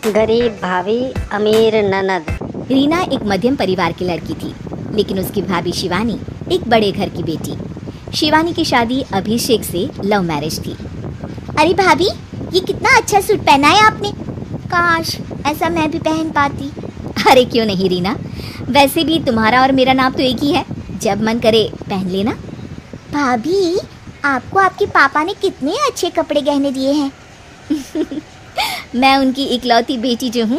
गरीब भाभी, अमीर ननद। रीना एक मध्यम परिवार की लड़की थी, लेकिन उसकी भाभी शिवानी एक बड़े घर की बेटी। शिवानी की शादी अभिषेक से लव मैरिज थी। अरे भाभी, ये कितना अच्छा सूट पहना है आपने। काश ऐसा मैं भी पहन पाती। अरे क्यों नहीं रीना, वैसे भी तुम्हारा और मेरा नाम तो एक ही है, जब मन करे पहन लेना। भाभी, आपको आपके पापा ने कितने अच्छे कपड़े गहने दिए हैं। मैं उनकी इकलौती बेटी जो हूँ।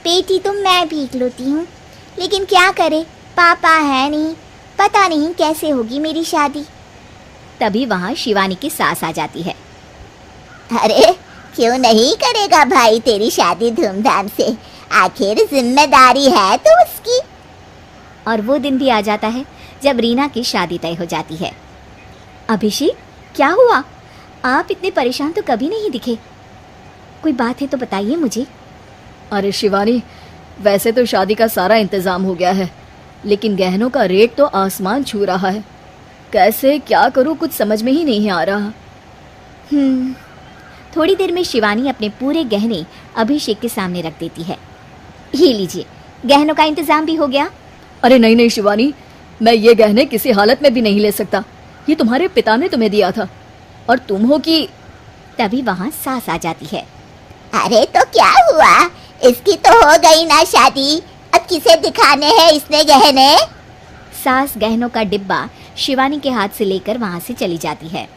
बेटी तो मैं भी इकलौती हूँ, लेकिन क्या करे, पापा है नहीं, पता नहीं कैसे होगी मेरी शादी। तभी वहाँ शिवानी की सास आ जाती है। अरे क्यों नहीं करेगा भाई तेरी शादी धूमधाम से, आखिर जिम्मेदारी है तो उसकी। और वो दिन भी आ जाता है जब रीना की शादी तय हो जाती है। अभिषेक, क्या हुआ? आप इतने परेशान तो कभी नहीं दिखे। कोई बात है तो बताइए मुझे। अरे शिवानी, वैसे तो शादी का सारा इंतज़ाम हो गया है, लेकिन गहनों का रेट तो आसमान छू रहा है। कैसे क्या करूं, कुछ समझ में ही नहीं आ रहा। थोड़ी देर में शिवानी अपने पूरे गहने अभिषेक के सामने रख देती है। ये लीजिए, गहनों का इंतजाम भी हो गया। अरे नहीं नहीं शिवानी, मैं ये गहने किसी हालत में भी नहीं ले सकता। ये तुम्हारे पिता ने तुम्हें दिया था, और तुम हो कि। तभी वहाँ सास आ जाती है। अरे तो क्या हुआ, इसकी तो हो गई ना शादी, अब किसे दिखाने हैं इसने गहने। सास गहनों का डिब्बा शिवानी के हाथ से लेकर वहाँ से चली जाती है।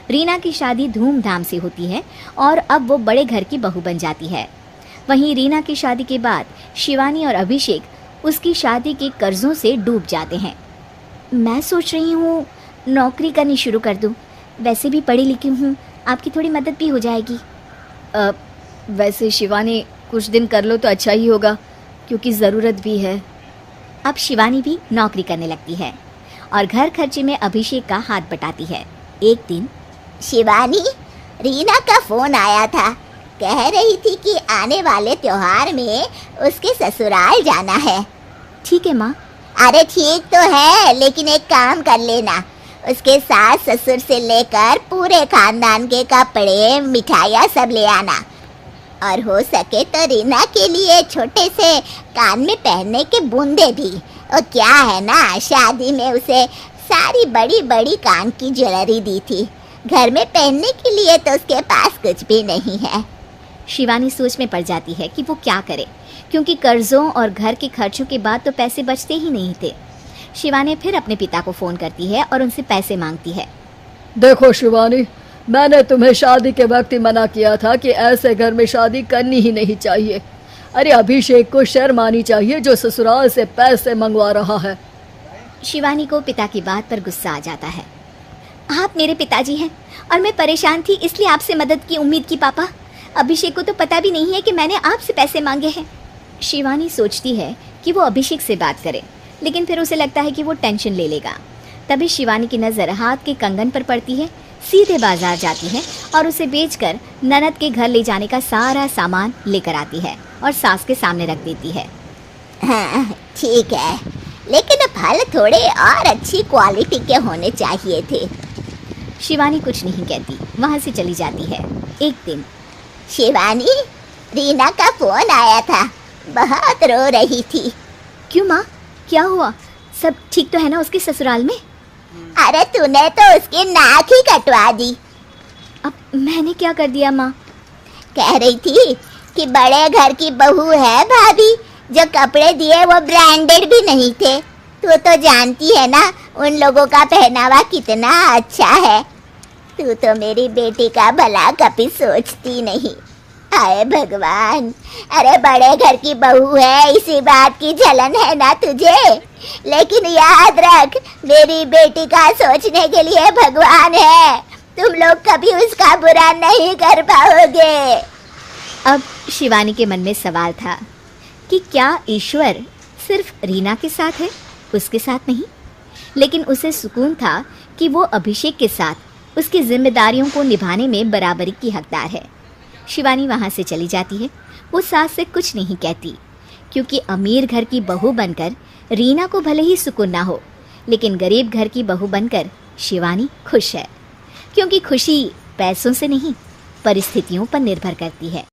रीना की शादी धूमधाम से होती है और अब वो बड़े घर की बहू बन जाती है। वहीं रीना की शादी के बाद शिवानी और अभिषेक उसकी शादी के कर्जों से डूब जाते हैं। मैं सोच रही हूँ नौकरी करनी शुरू कर दूँ, वैसे भी पढ़ी लिखी हूँ, आपकी थोड़ी मदद भी हो जाएगी। वैसे शिवानी, कुछ दिन कर लो तो अच्छा ही होगा, क्योंकि ज़रूरत भी है। अब शिवानी भी नौकरी करने लगती है और घर खर्चे में अभिषेक का हाथ बटाती है। एक दिन शिवानी, रीना का फोन आया था, कह रही थी कि आने वाले त्योहार में उसके ससुराल जाना है। ठीक है माँ। अरे ठीक तो है, लेकिन एक काम कर लेना, उसके सास ससुर से लेकर पूरे खानदान के कपड़े मिठाइयाँ सब ले आना, और हो सके तो रीना के लिए छोटे से कान में पहनने के बूंदे भी। और क्या है ना, शादी में उसे सारी बड़ी बड़ी कान की ज्वेलरी दी थी, घर में पहनने के लिए तो उसके पास कुछ भी नहीं है। शिवानी सोच में पड़ जाती है कि वो क्या करे, क्योंकि कर्जों और घर के खर्चों के बाद तो पैसे बचते ही नहीं थे। शिवानी फिर अपने पिता को फ़ोन करती है और उनसे पैसे मांगती है। देखो शिवानी, मैंने तुम्हें शादी के वक्त ही मना किया था कि ऐसे घर में शादी करनी ही नहीं चाहिए। अरे अभिषेक को शर्म आनी चाहिए जो ससुराल से पैसे मंगवा रहा है। शिवानी को पिता की बात पर गुस्सा आ जाता है। आप मेरे पिताजी हैं और मैं परेशान थी, इसलिए आपसे मदद की उम्मीद की पापा। अभिषेक को तो पता भी नहीं है कि मैंने आपसे पैसे मांगे हैं। शिवानी सोचती है कि वो अभिषेक से बात करे, लेकिन फिर उसे लगता है कि वो टेंशन ले लेगा। तभी शिवानी की नज़र हाथ के कंगन पर पड़ती है। सीधे बाजार जाती है और उसे बेचकर ननद के घर ले जाने का सारा सामान लेकर आती है और सास के सामने रख देती है। हाँ ठीक है, लेकिन फल थोड़े और अच्छी क्वालिटी के होने चाहिए थे। शिवानी कुछ नहीं कहती, वहाँ से चली जाती है। एक दिन शिवानी, रीना का फोन आया था, बहुत रो रही थी। क्यों माँ, क्या हुआ? सब ठीक तो है ना उसके ससुराल में? अरे तूने तो उसकी नाक ही कटवा दी। अब मैंने क्या कर दिया माँ? कह रही थी कि बड़े घर की बहू है भाभी, जो कपड़े दिए वो ब्रांडेड भी नहीं थे। तू तो जानती है ना उन लोगों का पहनावा कितना अच्छा है। तू तो मेरी बेटी का भला कभी सोचती नहीं। हाय भगवान, अरे बड़े घर की बहू है, इसी बात की जलन है ना तुझे, लेकिन याद रख, मेरी बेटी का सोचने के लिए भगवान है, तुम लोग कभी उसका बुरा नहीं कर पाओगे। अब शिवानी के मन में सवाल था कि क्या ईश्वर सिर्फ रीना के साथ है, उसके साथ नहीं? लेकिन उसे सुकून था कि वो अभिषेक के साथ उसकी जिम्मेदारियों को निभाने में बराबरी की हकदार है। शिवानी वहाँ से चली जाती है। वो सास से कुछ नहीं कहती, क्योंकि अमीर घर की बहू बनकर रीना को भले ही सुकून ना हो, लेकिन गरीब घर की बहू बनकर शिवानी खुश है, क्योंकि खुशी पैसों से नहीं परिस्थितियों पर निर्भर करती है।